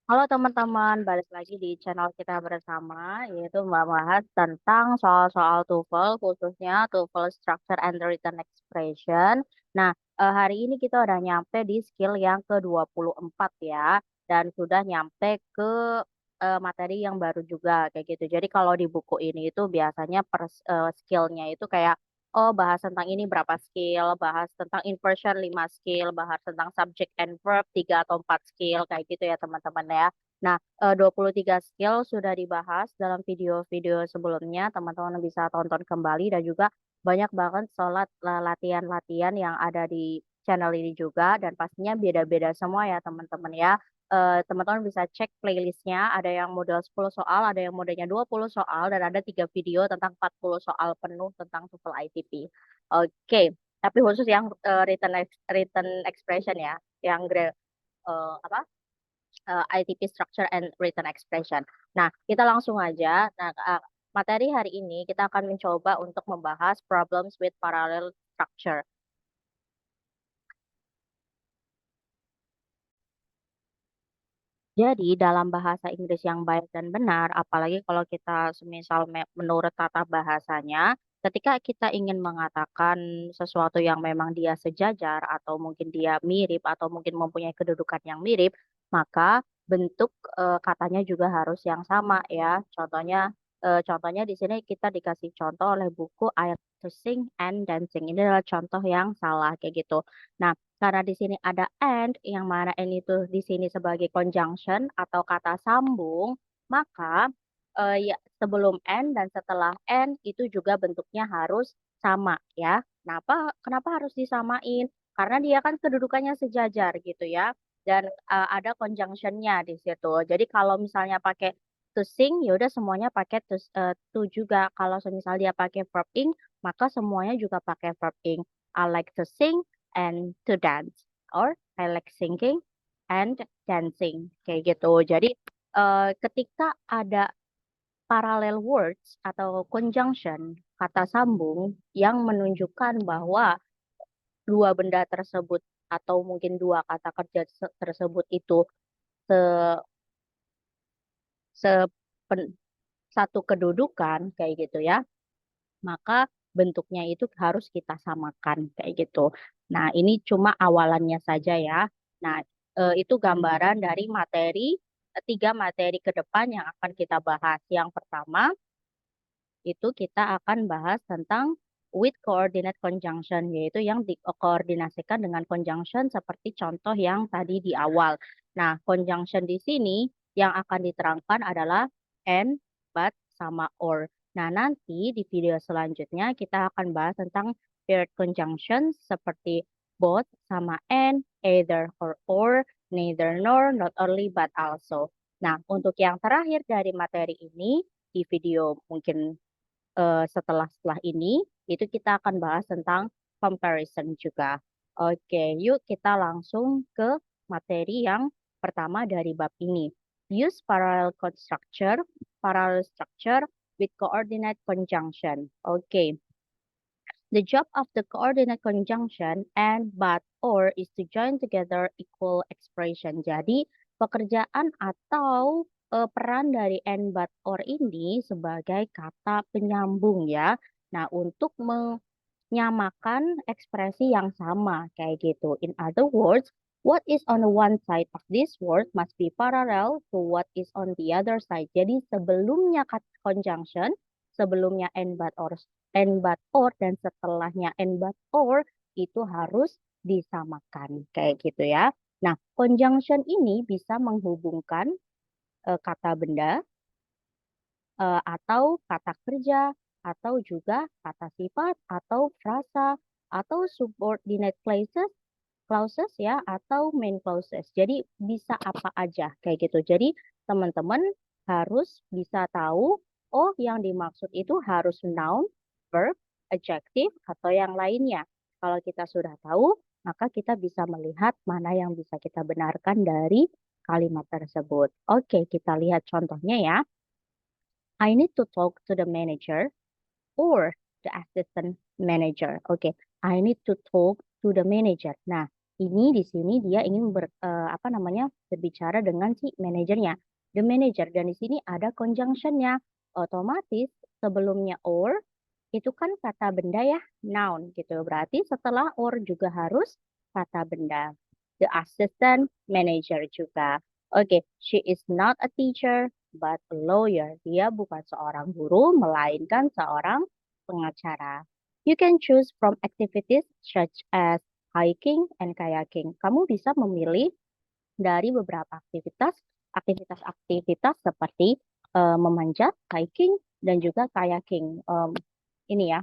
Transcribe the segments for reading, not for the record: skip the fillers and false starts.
Halo teman-teman, balik lagi di channel kita bersama, yaitu membahas tentang soal-soal TOEFL, khususnya TOEFL Structure and Written Expression. Nah, hari ini kita udah nyampe di skill yang ke-24 ya, dan sudah nyampe ke materi yang baru juga, kayak gitu. Jadi kalau di buku ini itu biasanya skill-nya itu kayak, oh bahas tentang ini berapa skill, bahas tentang inversion 5 skill, bahas tentang subject and verb 3 atau 4 skill, kayak gitu ya teman-teman ya. Nah, 23 skill sudah dibahas dalam video-video sebelumnya, teman-teman bisa tonton kembali dan juga banyak banget latihan-latihan yang ada di channel ini juga dan pastinya beda-beda semua ya teman-teman ya. Teman-teman bisa cek playlist-nya, ada yang model 10 soal, ada yang modelnya 20 soal, dan ada 3 video tentang 40 soal penuh tentang TOEFL ITP. Oke, tapi khusus yang, written expression ya, yang apa, ITP Structure and Written Expression. Nah, kita langsung aja. Nah, materi hari ini kita akan mencoba untuk membahas problems with parallel structure. Jadi dalam bahasa Inggris yang baik dan benar, apalagi kalau kita semisal menurut tata bahasanya, ketika kita ingin mengatakan sesuatu yang memang dia sejajar atau mungkin dia mirip atau mungkin mempunyai kedudukan yang mirip, maka bentuk katanya juga harus yang sama ya. Contohnya di sini kita dikasih contoh oleh buku I Like to Sing and Dancing. Ini adalah contoh yang salah kayak gitu. Nah, karena di sini ada and, yang mana and itu di sini sebagai conjunction atau kata sambung, maka, ya sebelum and dan setelah and itu juga bentuknya harus sama ya. Kenapa harus disamain? Karena dia kan kedudukannya sejajar gitu ya, dan, ada conjunction-nya di situ. Jadi kalau misalnya pakai to sing, ya udah semuanya pakai to juga. Kalau semisal dia pakai verb ing, maka semuanya juga pakai verb ing. I like to sing and to dance, or I like singing and dancing, kayak gitu. Jadi, ketika ada parallel words atau conjunction, kata sambung yang menunjukkan bahwa 2 benda tersebut atau mungkin 2 kata kerja tersebut itu se sepen satu kedudukan, kayak gitu ya, maka bentuknya itu harus kita samakan, kayak gitu. Nah, ini cuma awalannya saja ya. Nah, itu gambaran dari 3 materi ke depan yang akan kita bahas. Yang pertama, itu kita akan bahas tentang with coordinate conjunction, yaitu yang dikoordinasikan dengan conjunction seperti contoh yang tadi di awal. Nah, conjunction di sini yang akan diterangkan adalah and, but, sama or. Nah, nanti di video selanjutnya kita akan bahas tentang paired conjunction seperti both sama and, either or, neither nor, not only but also. Nah, untuk yang terakhir dari materi ini, di video mungkin setelah ini, itu kita akan bahas tentang comparison juga. Oke, yuk kita langsung ke materi yang pertama dari bab ini. Use parallel structure with coordinate conjunction. Oke, the job of the coordinate conjunction and but or is to join together equal expression. Jadi, pekerjaan atau peran dari and but or ini sebagai kata penyambung ya. Nah, untuk menyamakan ekspresi yang sama kayak gitu. In other words, what is on the one side of this word must be parallel to what is on the other side. Jadi sebelumnya kata conjunction, sebelumnya and but or dan setelahnya and but or itu harus disamakan kayak gitu ya. Nah, conjunction ini bisa menghubungkan kata benda atau kata kerja, atau juga kata sifat, atau frasa, atau subordinate clauses ya, atau main clauses. Jadi bisa apa aja kayak gitu. Jadi teman-teman harus bisa tahu, oh yang dimaksud itu harus noun, verb, adjective, atau yang lainnya. Kalau kita sudah tahu, maka kita bisa melihat mana yang bisa kita benarkan dari kalimat tersebut. Oke, kita lihat contohnya ya. I need to talk to the manager or the assistant manager. Oke, I need to talk to the manager. Nah, Ini di sini dia ingin berbicara dengan si manajernya, the manager. Dan di sini ada conjunction-nya. Otomatis sebelumnya or itu kan kata benda ya, noun gitu. Berarti setelah or juga harus kata benda. The assistant manager juga. Oke, she is not a teacher but a lawyer. Dia bukan seorang guru, melainkan seorang pengacara. You can choose from activities such as hiking and kayaking. Kamu bisa memilih dari beberapa aktivitas seperti memanjat, hiking, dan juga kayaking. Ini ya,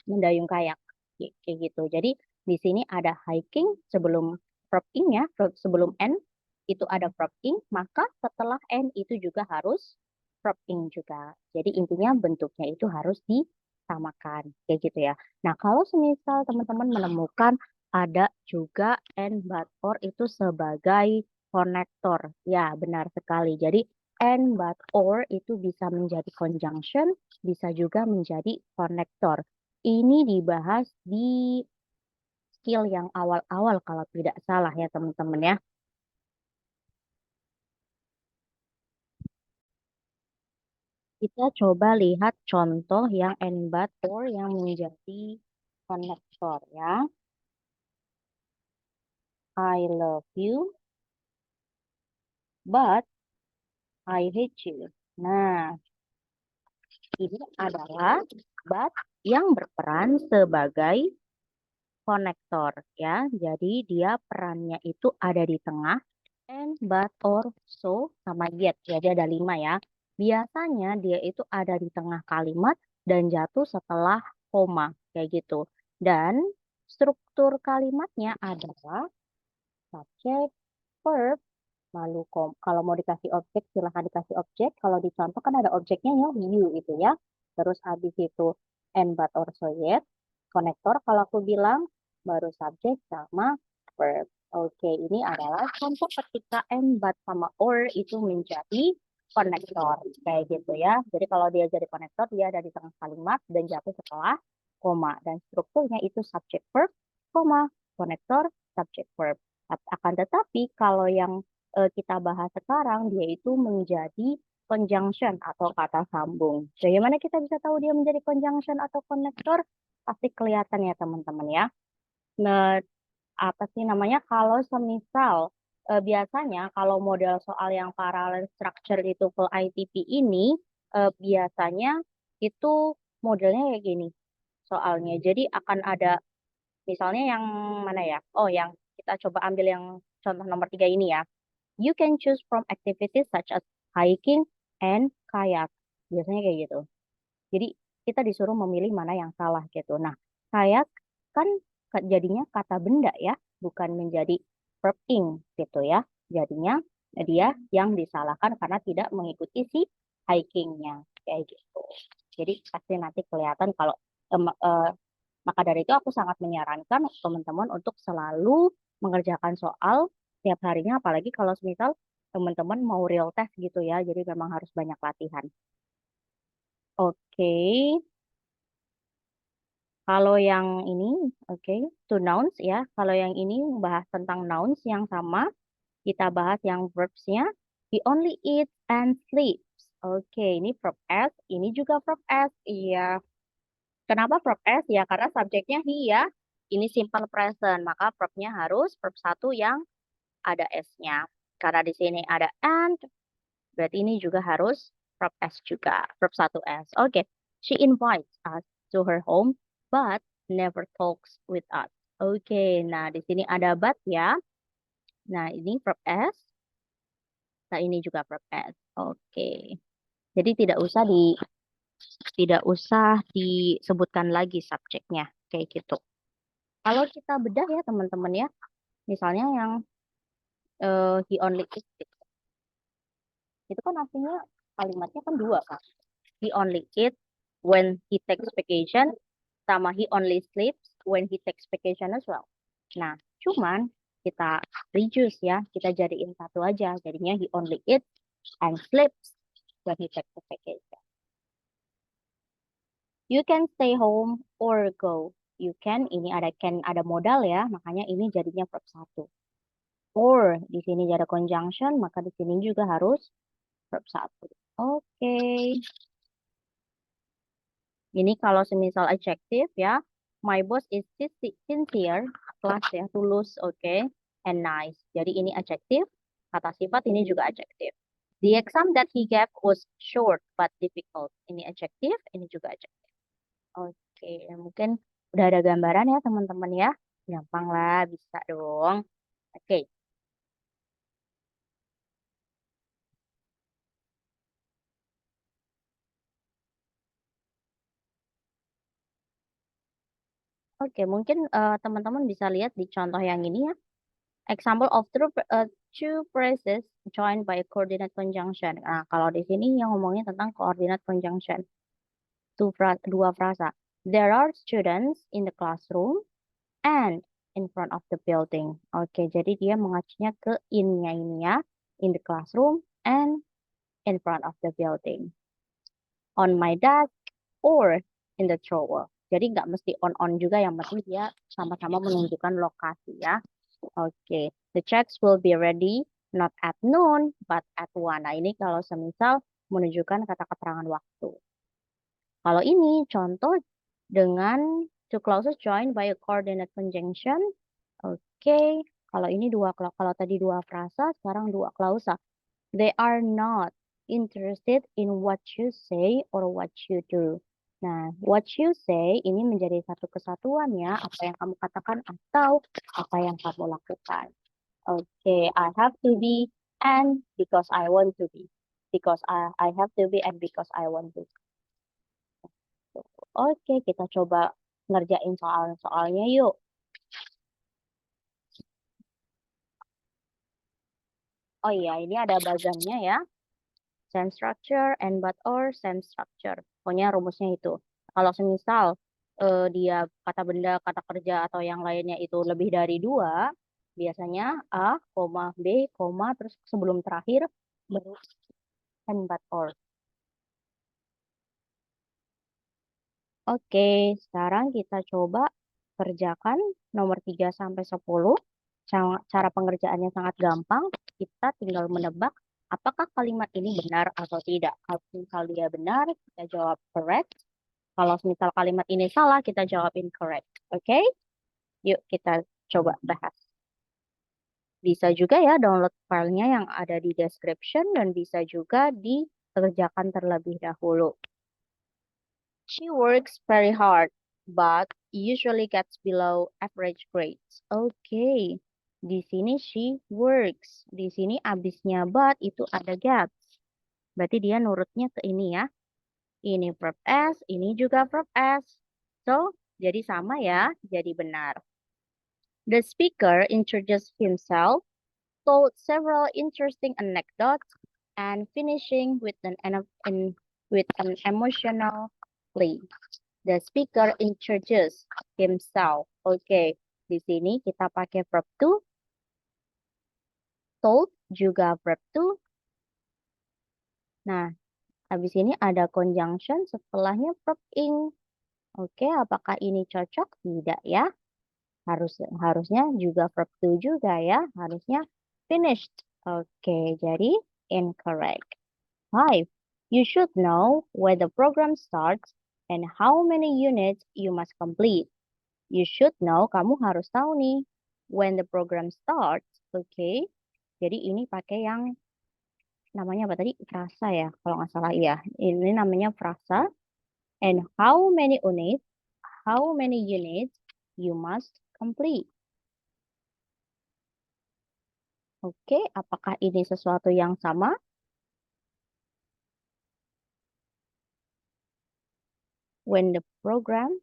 mendayung kayak kayak gitu. Jadi di sini ada hiking sebelum verb ing ya, sebelum n itu ada verb ing, maka setelah n itu juga harus verb ing juga. Jadi intinya bentuknya itu harus disamakan kayak gitu ya. Nah, kalau semisal teman-teman menemukan ada juga and but or itu sebagai konektor. Ya, benar sekali. Jadi and but or itu bisa menjadi conjunction, bisa juga menjadi konektor. Ini dibahas di skill yang awal-awal kalau tidak salah ya teman-teman ya. Kita coba lihat contoh yang and but or yang menjadi konektor ya. I love you, but I hate you. Nah, ini adalah but yang berperan sebagai konektor ya. Jadi dia perannya itu ada di tengah and, but, or, so, sama yet. Jadi ada 5 ya. Biasanya dia itu ada di tengah kalimat dan jatuh setelah koma. Kayak gitu. Dan struktur kalimatnya adalah subjek, verb, lalu kalau mau dikasih objek silahkan dikasih objek. Kalau dicontoh kan ada objeknya ya, you itu ya. Terus habis itu and, but, or, so, yet. Konektor kalau aku bilang baru subjek sama verb. Oke, ini adalah contoh ketika and, but, sama or itu menjadi konektor. Kayak gitu ya. Jadi kalau dia jadi konektor, dia ada di tengah kalimat dan jatuh setelah koma. Dan strukturnya itu subject verb, koma, konektor, subject verb. Akan tetapi kalau yang kita bahas sekarang, dia itu menjadi conjunction atau kata sambung. Bagaimana kita bisa tahu dia menjadi conjunction atau konektor? Pasti kelihatan ya teman-teman ya. Nah, apa sih namanya kalau semisal biasanya kalau model soal yang parallel structure itu full ITP ini biasanya itu modelnya kayak gini soalnya. Jadi akan ada misalnya yang mana ya? Oh, yang kita coba ambil yang contoh nomor 3 ini ya. You can choose from activities such as hiking and kayak. Biasanya kayak gitu. Jadi kita disuruh memilih mana yang salah gitu. Nah, kayak kan jadinya kata benda ya, bukan menjadi verb ing gitu ya. Jadinya dia yang disalahkan karena tidak mengikuti si hikingnya kayak gitu. Jadi pasti nanti kelihatan kalau maka dari itu aku sangat menyarankan teman-teman untuk selalu mengerjakan soal tiap harinya, apalagi kalau misal teman-teman mau real test gitu ya. Jadi memang harus banyak latihan. Oke, kalau yang ini, oke, to nouns ya. Kalau yang ini bahas tentang nouns yang sama, kita bahas yang verbs-nya. He only eats and sleeps. Oke, ini verb S, ini juga verb S. Iya. Kenapa verb S? Ya, karena subjeknya he ya. Ini simple present, maka verbnya harus verb satu yang ada S-nya. Karena di sini ada and, berarti ini juga harus verb S juga, verb satu S. Oke, she invites us to her home, but never talks with us. Oke, nah di sini ada but ya. Nah ini verb S, nah ini juga verb S. Oke, jadi tidak usah disebutkan lagi subjeknya, kayak gitu. Kalau kita bedah ya teman-teman ya, misalnya yang he only eats, itu kan artinya kalimatnya kan dua kan. He only eats when he takes vacation, sama he only sleeps when he takes vacation as well. Nah, cuman kita reduce ya, kita jadiin satu aja. Jadinya he only eats and sleeps when he takes a vacation. You can stay home or go. You can, ini ada modal ya, makanya ini jadinya verb 1. Or, di sini ada conjunction, maka di sini juga harus verb 1. Oke. Ini kalau semisal adjective ya. My boss is sincere, plus ya, tulus, oke, and nice. Jadi ini adjective, kata sifat ini juga adjective. The exam that he gave was short but difficult. Ini adjective, ini juga adjective. Oke, mungkin udah ada gambaran ya teman-teman ya. Gampang lah, bisa dong. Oke, oke, mungkin teman-teman bisa lihat di contoh yang ini ya. Example of two phrases joined by a coordinate conjunction. Nah, kalau di sini yang ngomongin tentang coordinate conjunction. Dua frasa. There are students in the classroom and in front of the building. Oke, jadi dia mengacunya ke in-nya ini ya. In the classroom and in front of the building. On my desk or in the drawer. Jadi nggak mesti on juga, yang penting dia sama-sama menunjukkan lokasi ya. Oke, the checks will be ready not at noon but at 1. Nah, ini kalau semisal menunjukkan kata keterangan waktu. Kalau ini contoh dengan two clauses joined by a coordinate conjunction. Oke, kalau ini kalau tadi dua frasa, sekarang dua klausa. They are not interested in what you say or what you do. Nah, what you say ini menjadi satu kesatuan ya, apa yang kamu katakan atau apa yang kamu lakukan. Okay, I have to be and because I want to be. Because I have to be and because I want to. Oke, kita coba ngerjain soal-soalnya yuk. Oh iya, ini ada bazannya ya. Same structure and but or same structure. Pokoknya rumusnya itu. Kalau semisal dia kata benda, kata kerja atau yang lainnya itu lebih dari dua, biasanya A, B, terus sebelum terakhir baru and but or. Oke, sekarang kita coba kerjakan nomor 3 sampai 10. Cara pengerjaannya sangat gampang. Kita tinggal menebak apakah kalimat ini benar atau tidak. Kalau misal dia benar, kita jawab correct. Kalau misal kalimat ini salah, kita jawab incorrect. Oke? Yuk kita coba bahas. Bisa juga ya download filenya yang ada di description dan bisa juga dikerjakan terlebih dahulu. She works very hard, but usually gets below average grades. Oke, di sini she works. Di sini abisnya but itu ada gaps. Berarti dia nurutnya ke ini ya. Ini verb S, ini juga verb S. So, jadi sama ya, jadi benar. The speaker introduced himself, told several interesting anecdotes, and finishing with an emotional plea. The speaker introduced himself. Oke, di sini kita pakai verb to. Told juga verb to. Nah, habis ini ada conjunction setelahnya verb ing. Oke, apakah ini cocok? Tidak ya. Harusnya juga verb to juga ya. Harusnya finished. Oke, jadi incorrect. 5. You should know when the program starts and how many units you must complete. You should know, kamu harus tahu nih. When the program starts, oke. Jadi ini pakai yang namanya apa tadi? Frasa ya, kalau nggak salah ya. Ini namanya frasa. And how many units you must complete. Oke, apakah ini sesuatu yang sama? When the program,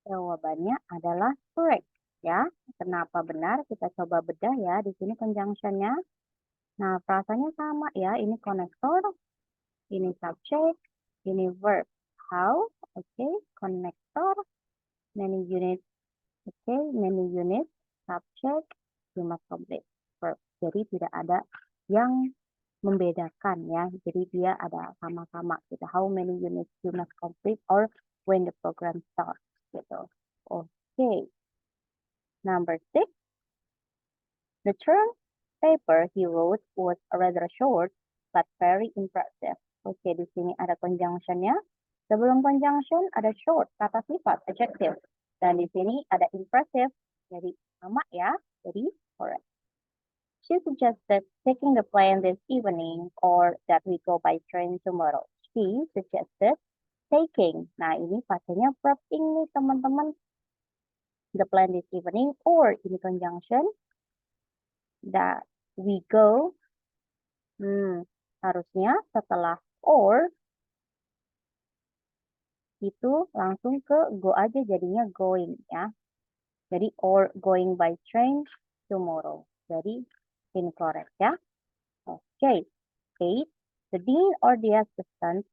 jawabannya adalah correct ya. Kenapa benar? Kita coba bedah ya. Di sini conjunction-nya. Nah, frasanya sama ya. Ini konektor, ini subject, ini verb. How? Oke, konektor, many units. Oke, many units, subject, you must complete verb. Jadi tidak ada yang membedakan ya. Jadi dia ada sama-sama gitu. How many units you must complete or when the program starts gitu. Okay. Number 6. The term paper he wrote was rather short but very impressive. Oke, di sini ada conjunction-nya. Sebelum conjunction ada short, kata sifat, adjective. Dan di sini ada impressive, jadi sama ya, jadi correct. She suggested taking the plane this evening or that we go by train tomorrow. She suggested taking. Nah, ini pakainya verb ing nih teman-teman. The plan this evening or in conjunction that we go. Harusnya setelah or itu langsung ke go aja jadinya going ya. Jadi or going by train tomorrow. Jadi incorrect ya. Okay. 8. The dean or the assistant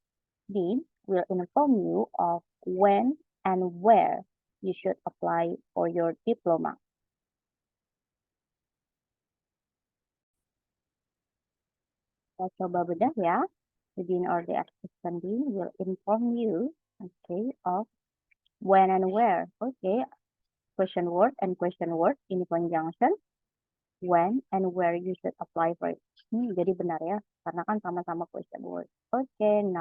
dean will inform you of when and where you should apply for your diploma. Kita coba bedah ya. The dean or the assistant dean will inform you, okay, of when and where. Okay, question word and question word in conjunction. When and where you should apply for it. Jadi benar ya, karena kan sama-sama question word. Okay, 9.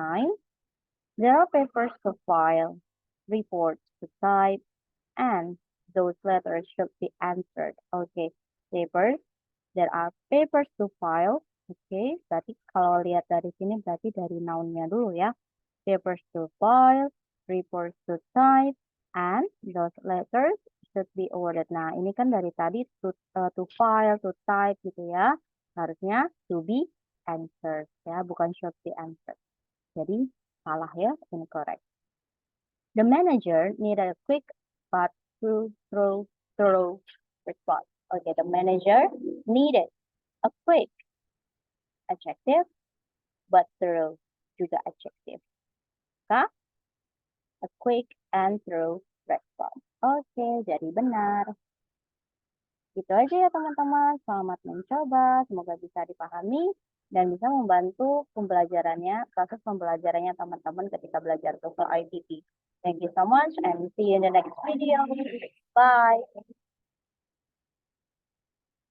There are papers to file, reports to type, and those letters should be answered. Okay, papers. There are papers to file. Okay, berarti kalau lihat dari sini berarti dari noun-nya dulu ya. Papers to file, reports to type, and those letters should be awarded. Nah, ini kan dari tadi to file, to type gitu ya. Harusnya to be answered ya, bukan should be answered. Jadi salah ya, incorrect. The manager needed a quick but thorough response. Okay, the manager needed a quick adjective but thorough juga adjective. Kah? A quick and thorough response. Oke, jadi benar. Itu aja ya teman-teman. Selamat mencoba. Semoga bisa dipahami dan bisa membantu pembelajarannya, proses pembelajarannya teman-teman ketika belajar TOEFL ITP. Thank you so much and see you in the next video. Bye.